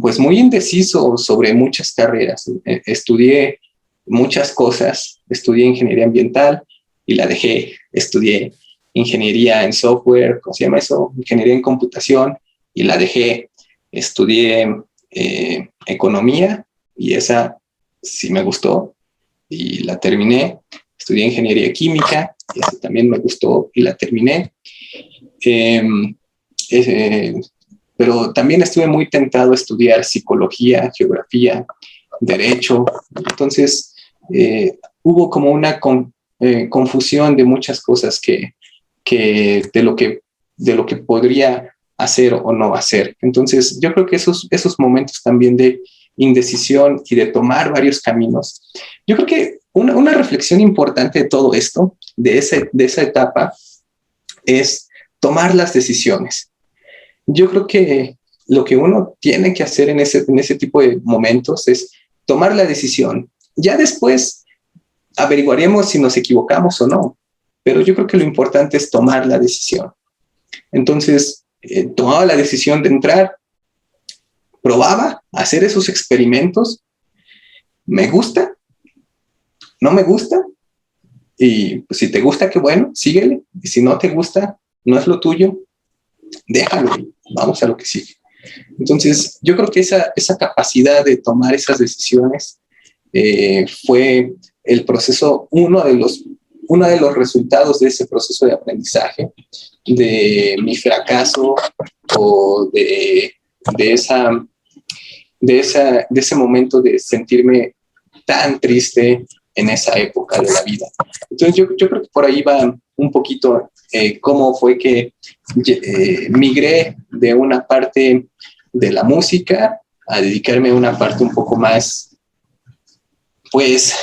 pues muy indeciso sobre muchas carreras. Estudié muchas cosas, estudié ingeniería ambiental y la dejé, estudié ingeniería en software, ¿cómo se llama eso? Ingeniería en computación y la dejé, estudié economía y esa sí me gustó y la terminé, estudié ingeniería química y esa también me gustó y la terminé. Eh, eh, pero también estuve muy tentado a estudiar psicología, geografía, derecho. Entonces, hubo como una confusión de muchas cosas de lo que podría hacer o no hacer. Entonces, yo creo que esos momentos también de indecisión y de tomar varios caminos, yo creo que una reflexión importante de todo esto, de esa etapa, es tomar las decisiones. Yo creo que lo que uno tiene que hacer en ese tipo de momentos es tomar la decisión. Ya después averiguaremos si nos equivocamos o no, pero yo creo que lo importante es tomar la decisión. Entonces, tomaba la decisión de entrar, probaba hacer esos experimentos, me gusta, no me gusta, y pues, si te gusta, qué bueno, síguele, y si no te gusta, no es lo tuyo, déjalo, vamos a lo que sigue. Entonces, yo creo que esa capacidad de tomar esas decisiones fue el proceso, uno de los resultados de ese proceso de aprendizaje, de mi fracaso o de, esa, de ese momento de sentirme tan triste en esa época de la vida. Entonces yo creo que por ahí va un poquito cómo fue que migré de una parte de la música a dedicarme a una parte un poco más, pues,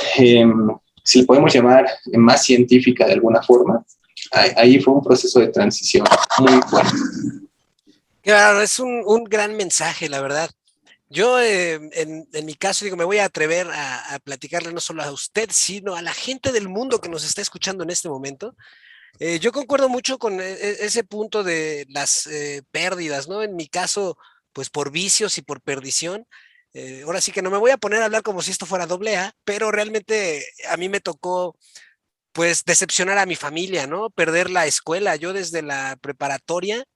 si le podemos llamar más científica de alguna forma. Ahí fue un proceso de transición muy fuerte. Claro, es un gran mensaje, la verdad. Yo, en mi caso, digo, me voy a atrever a platicarle no solo a usted, sino a la gente del mundo que nos está escuchando en este momento. Yo concuerdo mucho con ese punto de las pérdidas, ¿no? En mi caso, pues por vicios y por perdición. Ahora sí que no me voy a poner a hablar como si esto fuera doble A, pero realmente a mí me tocó, pues, decepcionar a mi familia, ¿no? Perder la escuela. Yo desde la preparatoria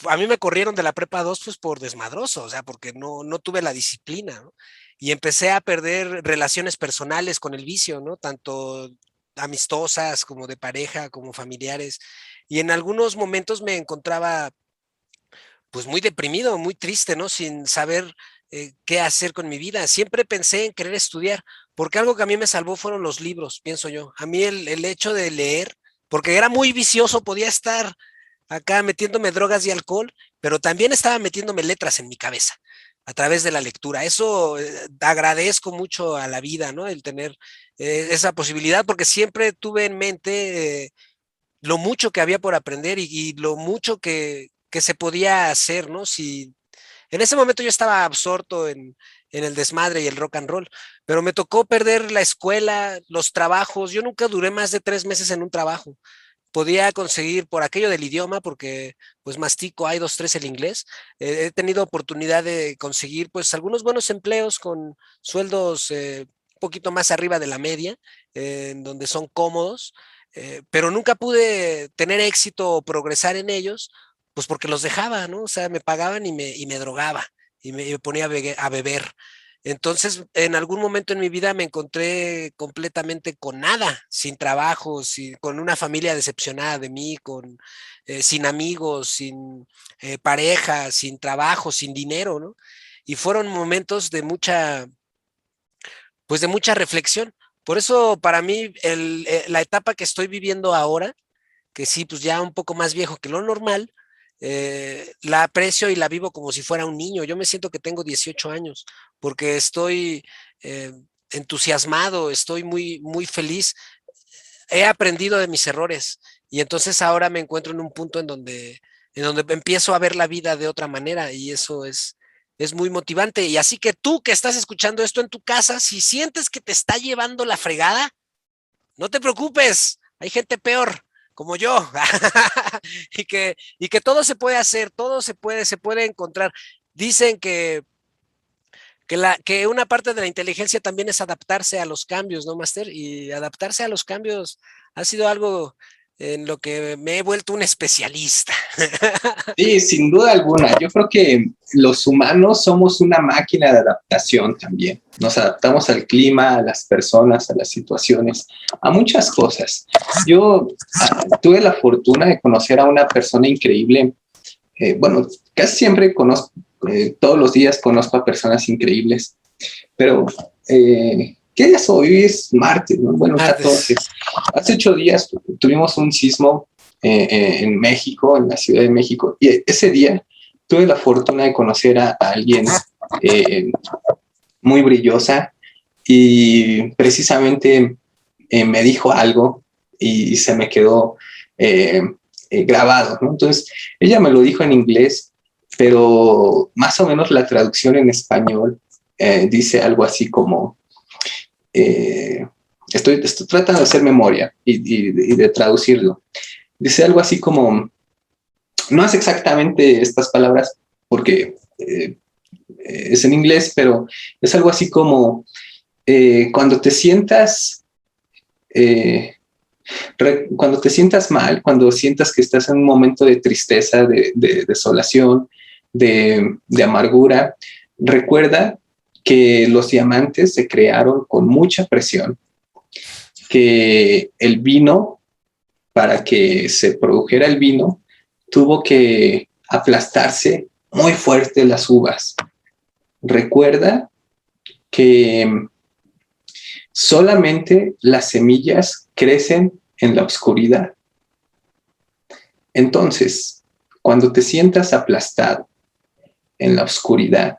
a mí me corrieron de la prepa 2 pues por desmadroso, o sea, porque no tuve la disciplina, ¿no? Y empecé a perder relaciones personales con el vicio, ¿no? Tanto amistosas como de pareja, como familiares. Y en algunos momentos me encontraba pues muy deprimido, muy triste, ¿no? Sin saber qué hacer con mi vida. Siempre pensé en querer estudiar, porque algo que a mí me salvó fueron los libros, pienso yo. A mí el hecho de leer, porque era muy vicioso, podía estar acá metiéndome drogas y alcohol, pero también estaba metiéndome letras en mi cabeza a través de la lectura. Eso agradezco mucho a la vida, ¿no? El tener esa posibilidad, porque siempre tuve en mente lo mucho que había por aprender y lo mucho que se podía hacer, ¿no? Si en ese momento yo estaba absorto en el desmadre y el rock and roll, pero me tocó perder la escuela, los trabajos. Yo nunca duré más de 3 meses en un trabajo. Podía conseguir por aquello del idioma, porque pues mastico, hay dos, tres el inglés. He tenido oportunidad de conseguir pues algunos buenos empleos con sueldos un poquito más arriba de la media, en donde son cómodos, pero nunca pude tener éxito o progresar en ellos, pues porque los dejaba, ¿no? O sea, me pagaban y me drogaba y me ponía a beber. Entonces, en algún momento en mi vida me encontré completamente con nada, sin trabajo, con una familia decepcionada de mí, sin amigos, sin pareja, sin trabajo, sin dinero, ¿no? Y fueron momentos pues de mucha reflexión. Por eso, para mí, la etapa que estoy viviendo ahora, que sí, pues ya un poco más viejo que lo normal, la aprecio y la vivo como si fuera un niño. Yo me siento que tengo 18 años porque estoy eh, entusiasmado, estoy muy feliz. He aprendido de mis errores y entonces ahora me encuentro en un punto en donde empiezo a ver la vida de otra manera y eso es muy motivante. Y así que tú que estás escuchando esto en tu casa, si sientes que te está llevando la fregada, no te preocupes, hay gente peor como yo y que todo se puede hacer, todo se puede encontrar. Dicen que una parte de la inteligencia también es adaptarse a los cambios, ¿no, Master? Y adaptarse a los cambios ha sido algo en lo que me he vuelto un especialista. Sí, sin duda alguna. Yo creo que los humanos somos una máquina de adaptación también. Nos adaptamos al clima, a las personas, a las situaciones, a muchas cosas. Yo tuve la fortuna de conocer a una persona increíble. Bueno, casi siempre conozco, todos los días conozco a personas increíbles, pero ¿qué día es hoy? Hoy es martes, ¿no? Bueno, 14. Martes. Hace 8 días tuvimos un sismo en México, en la Ciudad de México, y ese día tuve la fortuna de conocer a alguien eh, muy brillosa y precisamente me dijo algo y se me quedó grabado, ¿no? Entonces, ella me lo dijo en inglés, pero más o menos la traducción en español dice algo así como, estoy tratando de hacer memoria y de traducirlo. Dice algo así como, no es exactamente estas palabras porque es en inglés, pero es algo así como, cuando te sientas, eh, cuando te sientas mal, cuando sientas que estás en un momento de tristeza, de desolación, de amargura, recuerda que los diamantes se crearon con mucha presión, que el vino, para que se produjera el vino, tuvo que aplastarse muy fuerte las uvas. Recuerda que solamente las semillas crecen en la oscuridad. Entonces, cuando te sientas aplastado en la oscuridad,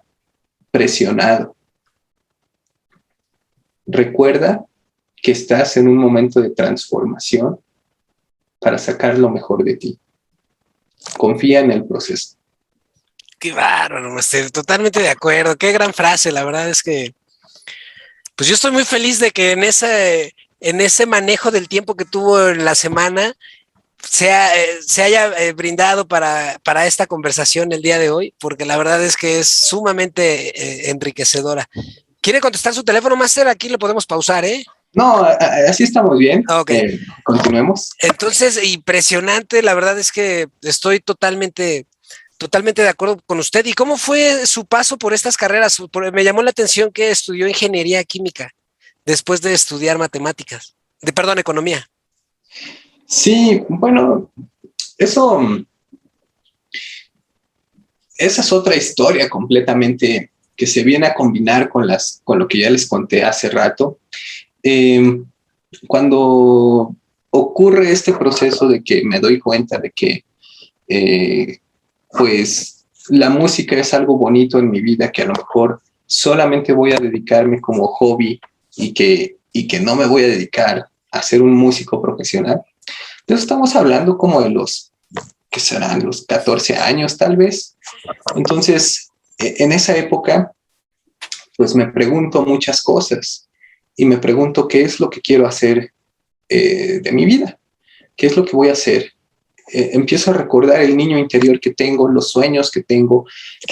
presionado, recuerda que estás en un momento de transformación para sacar lo mejor de ti. Confía en el proceso. Qué bárbaro, Master. Totalmente de acuerdo. Qué gran frase. La verdad es que, pues yo estoy muy feliz de que en ese manejo del tiempo que tuvo en la semana se haya brindado para esta conversación el día de hoy, porque la verdad es que es sumamente enriquecedora. ¿Quiere contestar su teléfono, Master? Aquí lo podemos pausar, ¿eh? No, así estamos bien. Ok. Continuemos. Entonces, impresionante, la verdad es que estoy totalmente de acuerdo con usted. ¿Y cómo fue su paso por estas carreras? Me llamó la atención que estudió ingeniería química después de estudiar matemáticas, perdón, economía. Sí, bueno, eso, esa es otra historia completamente que se viene a combinar con lo que ya les conté hace rato. Eh, Cuando ocurre este proceso de que me doy cuenta de que eh, pues la música es algo bonito en mi vida que a lo mejor solamente voy a dedicarme como hobby y que no me voy a dedicar a ser un músico profesional. Entonces estamos hablando como de los que serán los 14 años tal vez. Entonces, en esa época, pues me pregunto muchas cosas y me pregunto qué es lo que quiero hacer de mi vida, qué es lo que voy a hacer. Empiezo a recordar el niño interior que tengo, los sueños que tengo,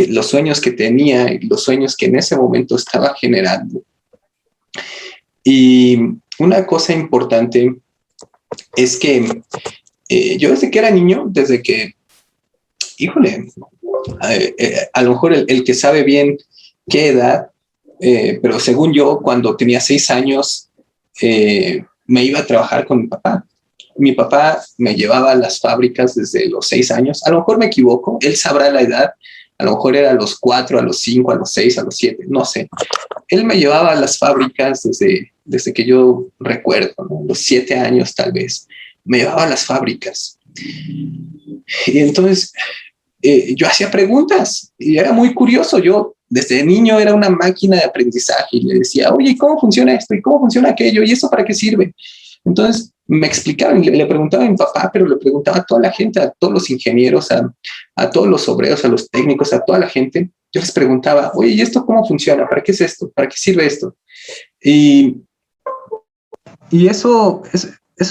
los sueños que tenía y los sueños que en ese momento estaba generando. Y una cosa importante es que yo desde que era niño, desde que, híjole, a lo mejor el que sabe bien qué edad, pero según yo, cuando tenía 6 años, me iba a trabajar con mi papá. Mi papá me llevaba a las fábricas desde los 6 años. A lo mejor me equivoco, él sabrá la edad. A lo mejor era a los 4, a los 5, a los 6, a los 7, no sé. Él me llevaba a las fábricas desde que yo recuerdo, ¿no? Los 7 años tal vez. Me llevaba a las fábricas. Y entonces yo hacía preguntas y era muy curioso. Yo desde niño era una máquina de aprendizaje y le decía, oye, ¿cómo funciona esto? ¿Y cómo funciona aquello? ¿Y eso para qué sirve? Entonces me explicaban, le preguntaba a mi papá, pero le preguntaba a toda la gente, a todos los ingenieros, a todos los obreros, a los técnicos, a toda la gente. Yo les preguntaba, oye, ¿y esto cómo funciona? ¿Para qué es esto? ¿Para qué sirve esto? Y, y eso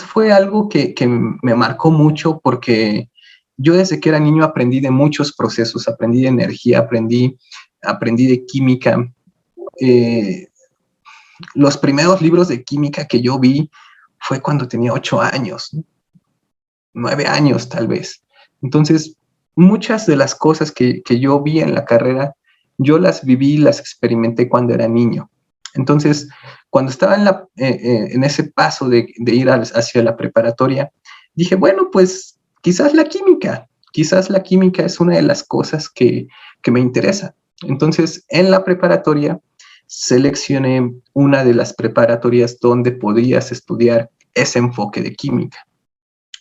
fue algo que me marcó mucho porque yo desde que era niño aprendí de muchos procesos, aprendí de energía, aprendí de química. Eh, los primeros libros de química que yo vi fue cuando tenía 8 años, 9 años tal vez. Entonces, muchas de las cosas que yo vi en la carrera, yo las viví, las experimenté cuando era niño. Entonces, cuando estaba en ese paso de ir hacia la preparatoria, dije, bueno, pues quizás la química es una de las cosas que me interesa. Entonces, en la preparatoria, seleccioné una de las preparatorias donde podías estudiar ese enfoque de química.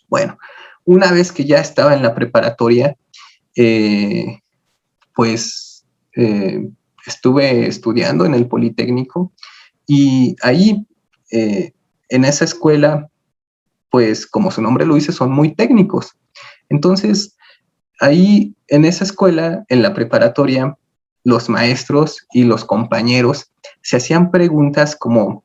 Bueno, una vez que ya estaba en la preparatoria, eh, pues estuve estudiando en el Politécnico y ahí, en esa escuela, pues como su nombre lo dice, son muy técnicos. Entonces, ahí en esa escuela, en la preparatoria, los maestros y los compañeros se hacían preguntas como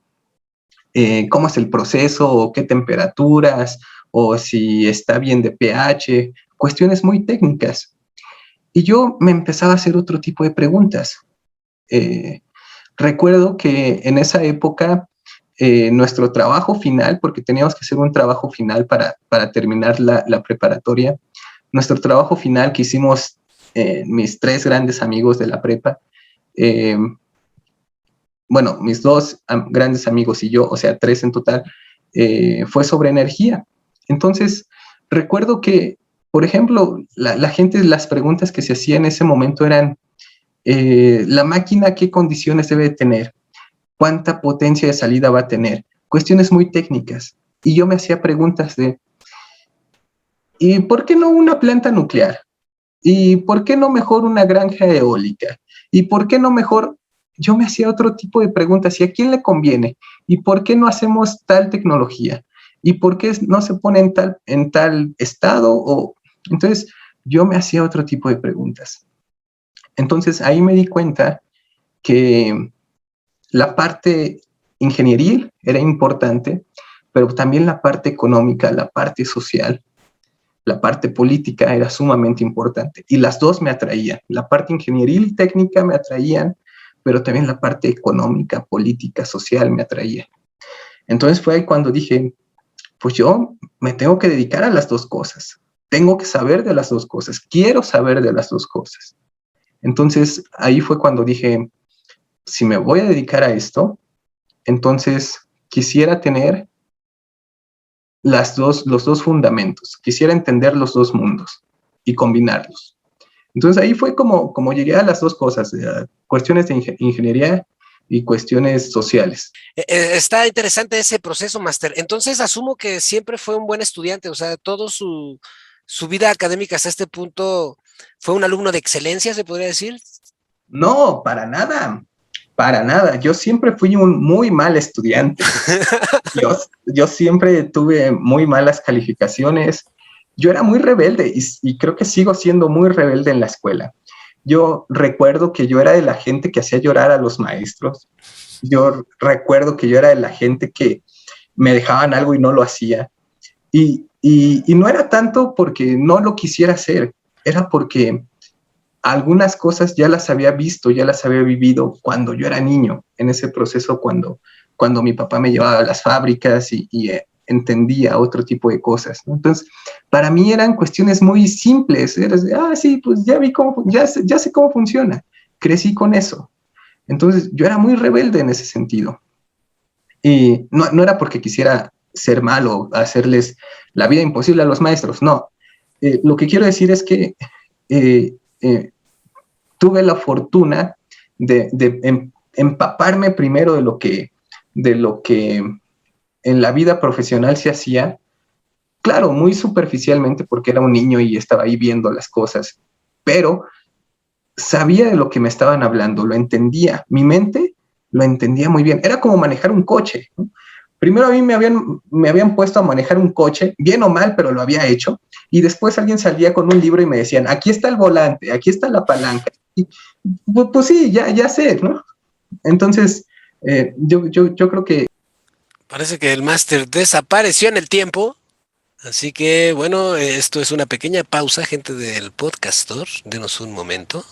cómo es el proceso, o qué temperaturas, o si está bien de pH, cuestiones muy técnicas. Y yo me empezaba a hacer otro tipo de preguntas. Eh, Recuerdo que en esa época nuestro trabajo final, porque teníamos que hacer un trabajo final para terminar la preparatoria, nuestro trabajo final que hicimos mis 3 grandes amigos de la prepa, eh, bueno, mis 2 grandes amigos y yo, o sea, 3 en total, fue sobre energía. Entonces, recuerdo que, por ejemplo, la gente, las preguntas que se hacía en ese momento eran, ¿la máquina qué condiciones debe tener? ¿Cuánta potencia de salida va a tener? Cuestiones muy técnicas. Y yo me hacía preguntas de, ¿y por qué no una planta nuclear? ¿Y por qué no mejor una granja eólica? ¿Y por qué no mejor? Yo me hacía otro tipo de preguntas. ¿Y a quién le conviene? ¿Y por qué no hacemos tal tecnología? ¿Y por qué no se pone en tal estado? Entonces, yo me hacía otro tipo de preguntas. Entonces, ahí me di cuenta que la parte ingenieril era importante, pero también la parte económica, la parte social, la parte política era sumamente importante y las dos me atraían. La parte ingenieril y técnica me atraían, pero también la parte económica, política, social me atraía. Entonces fue ahí cuando dije, pues yo me tengo que dedicar a las dos cosas. Tengo que saber de las dos cosas. Quiero saber de las dos cosas. Entonces ahí fue cuando dije, si me voy a dedicar a esto, entonces quisiera tener los dos fundamentos. Quisiera entender los dos mundos y combinarlos. Entonces ahí fue como llegué a las dos cosas, cuestiones de ingeniería y cuestiones sociales. Está interesante ese proceso, Máster. Entonces asumo que siempre fue un buen estudiante, o sea, todo su vida académica hasta este punto fue un alumno de excelencia, se podría decir. No, para nada, para nada. Yo siempre fui un muy mal estudiante. Yo siempre tuve muy malas calificaciones. Yo era muy rebelde y creo que sigo siendo muy rebelde en la escuela. Yo recuerdo que yo era de la gente que hacía llorar a los maestros. Yo recuerdo que yo era de la gente que me dejaban algo y no lo hacía. Y no era tanto porque no lo quisiera hacer, era porque algunas cosas ya las había visto, ya las había vivido cuando yo era niño, en ese proceso cuando mi papá me llevaba a las fábricas y entendía otro tipo de cosas, ¿no? Entonces, para mí eran cuestiones muy simples, era de, sí, pues ya vi cómo, ya sé cómo funciona, crecí con eso. Entonces yo era muy rebelde en ese sentido. Y no era porque quisiera ser malo, hacerles la vida imposible a los maestros, no. Lo que quiero decir es que eh, eh, tuve la fortuna de empaparme primero de lo que en la vida profesional se hacía, claro, muy superficialmente porque era un niño y estaba ahí viendo las cosas, pero sabía de lo que me estaban hablando, lo entendía, mi mente lo entendía muy bien, era como manejar un coche, ¿no? Primero a mí me habían puesto a manejar un coche, bien o mal, pero lo había hecho, y después alguien salía con un libro y me decían, aquí está el volante, aquí está la palanca, y pues sí, ya sé, ¿no? Entonces, yo creo que... Parece que el máster desapareció en el tiempo. Así que, bueno, esto es una pequeña pausa, gente del podcastor. Denos un momento.